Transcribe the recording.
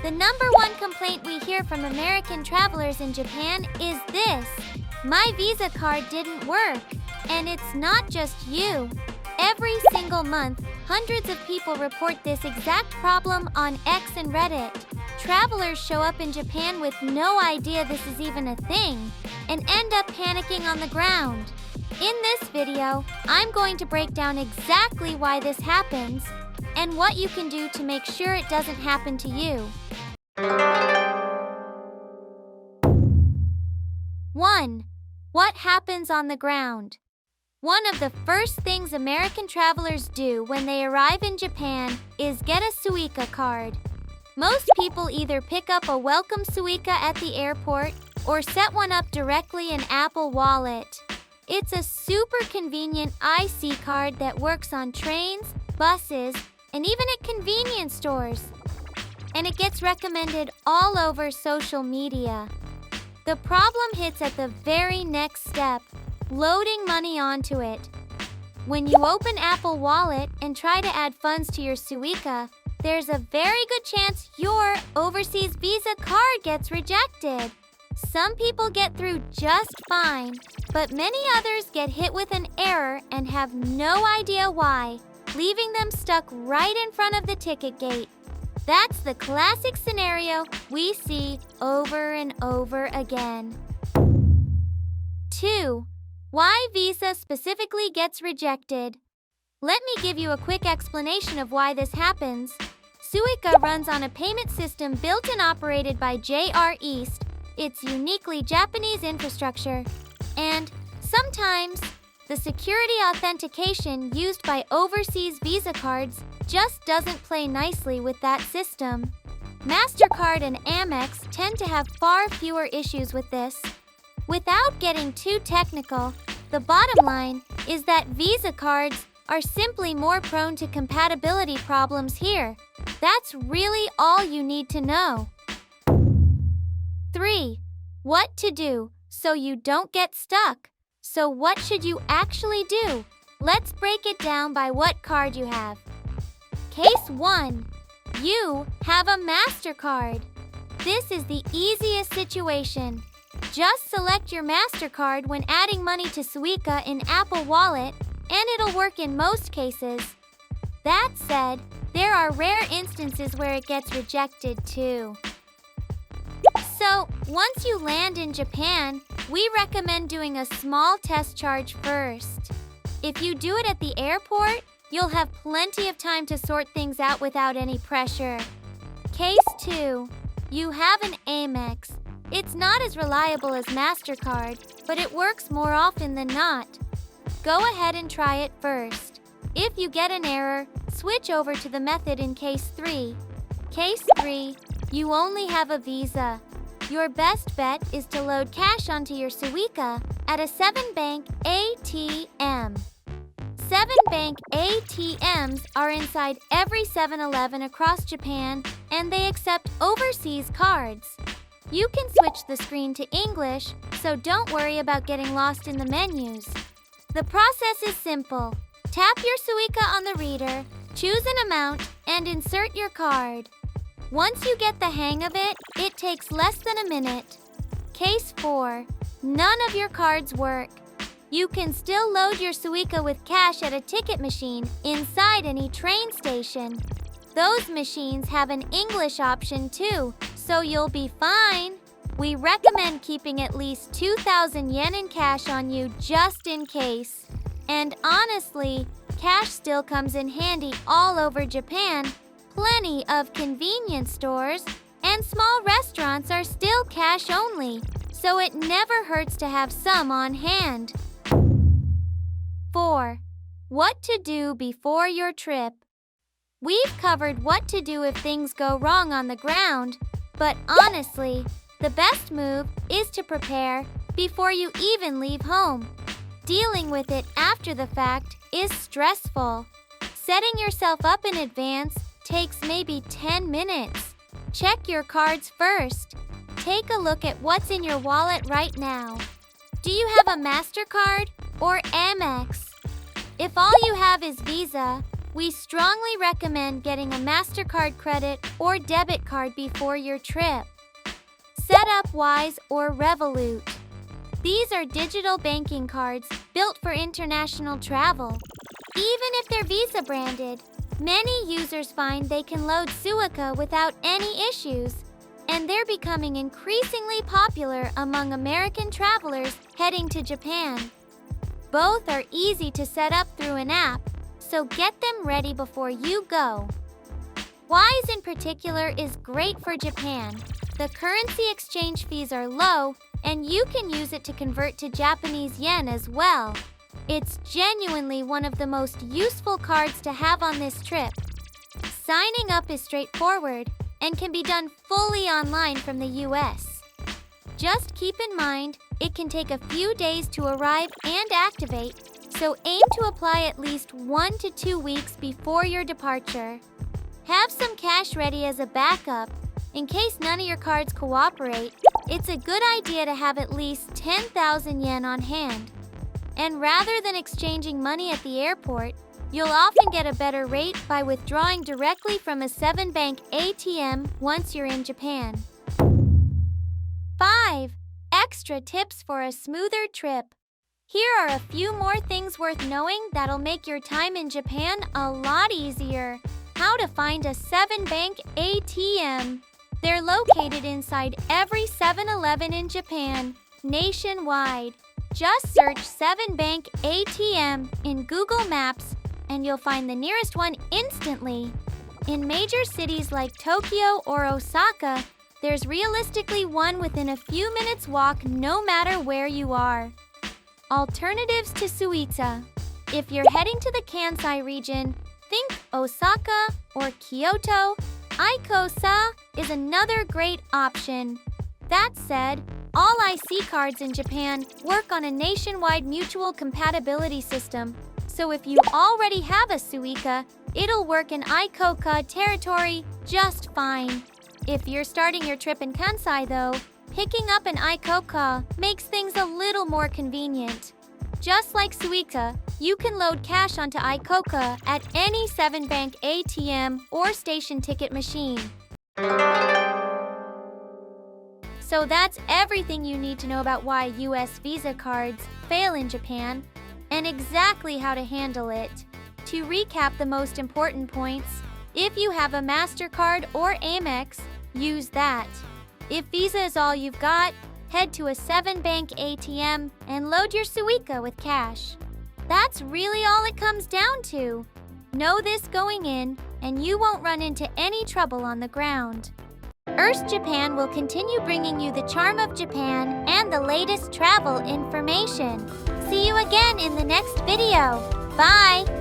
The #1 complaint we hear from American travelers in Japan is this: my Visa card didn't work. And it's not just you. Every single month, hundreds of people report this exact problem on X and Reddit. Travelers show up in Japan with no idea this is even a thing and end up panicking on the ground. In this video, I'm going to break down exactly why this happens and what you can do to make sure it doesn't happen to you. 1. What happens on the ground? One of the first things American travelers do when they arrive in Japan is get a Suica card. Most people either pick up a welcome Suica at the airport or set one up directly in Apple Wallet. It's a super convenient IC card that works on trains, buses, and even at convenience stores. And it gets recommended all over social media. The problem hits at the very next step: loading money onto it. When you open Apple Wallet and try to add funds to your Suica, there's a very good chance your overseas Visa card gets rejected. Some people get through just fine, but many others get hit with an error and have no idea why, leaving them stuck right in front of the ticket gate. That's the classic scenario we see over and over again. 2. Why Visa specifically gets rejected. Let me give you a quick explanation of why this happens. Suica runs on a payment system built and operated by JR East. It's uniquely Japanese infrastructure. And sometimes, the security authentication used by overseas Visa cards just doesn't play nicely with that system. Mastercard and Amex tend to have far fewer issues with this. Without getting too technical, the bottom line is that Visa cards are simply more prone to compatibility problems here. That's really all you need to know. 3. What to do so you don't get stuck. So what should you actually do? Let's break it down by what card you have. Case 1. You have a Mastercard. This is the easiest situation. Just select your Mastercard when adding money to Suica in Apple Wallet, and it'll work in most cases. That said, there are rare instances where it gets rejected too. So, once you land in Japan, we recommend doing a small test charge first. If you do it at the airport, you'll have plenty of time to sort things out without any pressure. Case 2. You have an Amex. It's not as reliable as Mastercard, but it works more often than not. Go ahead and try it first. If you get an error, switch over to the method in Case 3. Case 3. You only have a Visa. Your best bet is to load cash onto your Suica at a Seven Bank ATM. Seven Bank ATMs are inside every 7-Eleven across Japan, and they accept overseas cards. You can switch the screen to English, so don't worry about getting lost in the menus. The process is simple. Tap your Suica on the reader, choose an amount, and insert your card. Once you get the hang of it, it takes less than a minute. Case 4. None of your cards work. You can still load your Suica with cash at a ticket machine inside any train station. Those machines have an English option too, so you'll be fine. We recommend keeping at least 2,000 yen in cash on you just in case. And honestly, cash still comes in handy all over Japan. Plenty of convenience stores and small restaurants are still cash only, so it never hurts to have some on hand. 4. What to do before your trip. We've covered what to do if things go wrong on the ground, but honestly, the best move is to prepare before you even leave home. Dealing with it after the fact is stressful. Setting yourself up in advance takes maybe 10 minutes. Check your cards first. Take a look at what's in your wallet right now. Do you have a Mastercard or Amex? If all you have is Visa, We strongly recommend getting a Mastercard credit or debit card before your trip. Set up Wise or Revolut. These are digital banking cards built for international travel. Even if they're Visa branded, many users find they can load Suica without any issues, and they're becoming increasingly popular among American travelers heading to Japan. Both are easy to set up through an app, so get them ready before you go. Wise in particular is great for Japan. The currency exchange fees are low, and you can use it to convert to Japanese yen as well. It's genuinely one of the most useful cards to have on this trip. Signing up is straightforward and can be done fully online from the US. Just keep in mind, it can take a few days to arrive and activate, so aim to apply at least 1 to 2 weeks before your departure. Have some cash ready as a backup. In case none of your cards cooperate, it's a good idea to have at least 10,000 yen on hand. And rather than exchanging money at the airport, you'll often get a better rate by withdrawing directly from a Seven Bank ATM once you're in Japan. 5. Extra tips for a smoother trip. Here are a few more things worth knowing that'll make your time in Japan a lot easier. How to find a Seven Bank ATM. They're located inside every 7-Eleven in Japan, nationwide. Just search Seven Bank ATM in Google Maps and you'll find the nearest one instantly. In major cities like Tokyo or Osaka, there's realistically one within a few minutes walk no matter where you are. Alternatives to Suica. If you're heading to the Kansai region, think Osaka or Kyoto. Aikosa is another great option. That said, all IC cards in Japan work on a nationwide mutual compatibility system, so if you already have a Suica, it'll work in Aikoka territory just fine. If you're starting your trip in Kansai though, picking up an Aikoka makes things a little more convenient. Just like Suica, you can load cash onto Aikoka at any Seven Bank ATM or station ticket machine. So that's everything you need to know about why US Visa cards fail in Japan and exactly how to handle it. To recap the most important points, if you have a Mastercard or Amex, use that. If Visa is all you've got, head to a Seven Bank ATM and load your Suica with cash. That's really all it comes down to. Know this going in, and you won't run into any trouble on the ground. Erst Japan will continue bringing you the charm of Japan and the latest travel information. See you again in the next video. Bye!